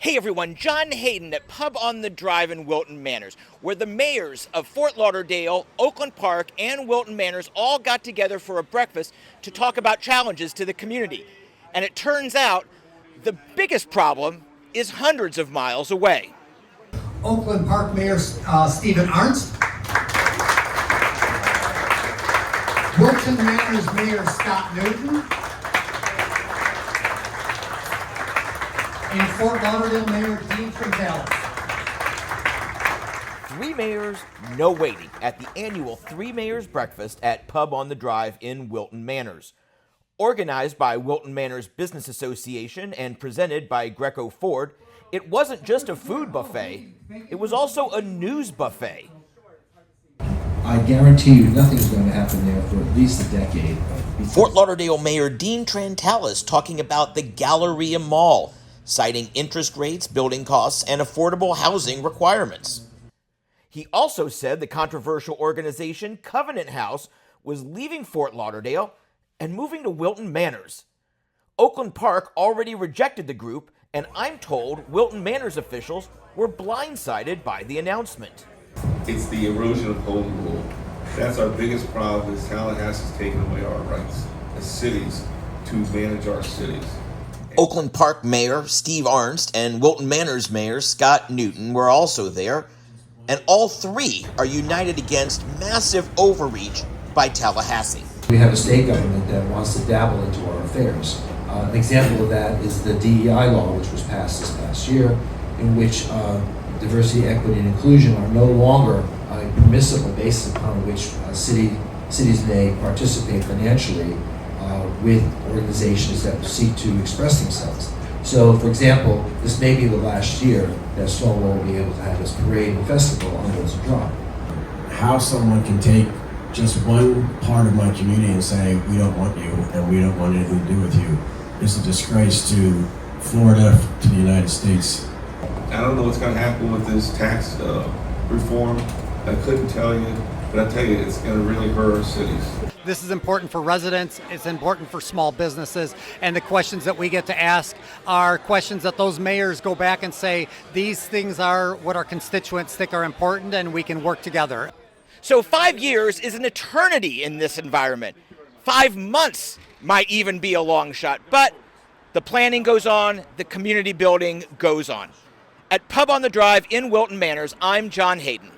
Hey everyone, John Hayden at Pub on the Drive in Wilton Manors, where the mayors of Fort Lauderdale, Oakland Park, and Wilton Manors all got together for a breakfast to talk about challenges to the community. And it turns out the biggest problem is hundreds of miles away. Oakland Park Mayor Stephen Arnst, Wilton Manors Mayor Scott Newton, and Fort Lauderdale Mayor Dean Trentalis. Three mayors, no waiting at the annual Three Mayors Breakfast at Pub on the Drive in Wilton Manors. Organized by Wilton Manors Business Association and presented by Greco Ford, it wasn't just a food buffet, it was also a news buffet. I guarantee you nothing's going to happen there for at least a decade. Fort Lauderdale Mayor Dean Trentalis talking about the Galleria Mall, citing interest rates, building costs, and affordable housing requirements. He also said the controversial organization Covenant House was leaving Fort Lauderdale and moving to Wilton Manors. Oakland Park already rejected the group, and I'm told Wilton Manors officials were blindsided by the announcement. It's the erosion of home rule. That's our biggest problem, is Tallahassee is taking away our rights as cities to manage our cities. Oakland Park Mayor Steve Arnst and Wilton Manors Mayor Scott Newton were also there, and all three are united against massive overreach by Tallahassee. We have a state government that wants to dabble into our affairs. An example of that is the DEI law, which was passed this past year, in which diversity, equity, and inclusion are no longer a permissible basis upon which cities may participate financially with organizations that seek to express themselves. So, for example, this may be the last year that Stonewall will be able to have its parade and festival on Wilton Drive. How someone can take just one part of my community and say, we don't want you and we don't want anything to do with you, is a disgrace to Florida, to the United States. I don't know what's going to happen with this tax reform. I couldn't tell you, but I tell you, it's going to really hurt our cities. This is important for residents, it's important for small businesses, and the questions that we get to ask are questions that those mayors go back and say, these things are what our constituents think are important and we can work together. So 5 years is an eternity in this environment. 5 months might even be a long shot, but the planning goes on, the community building goes on. At Pub on the Drive in Wilton Manors, I'm John Hayden.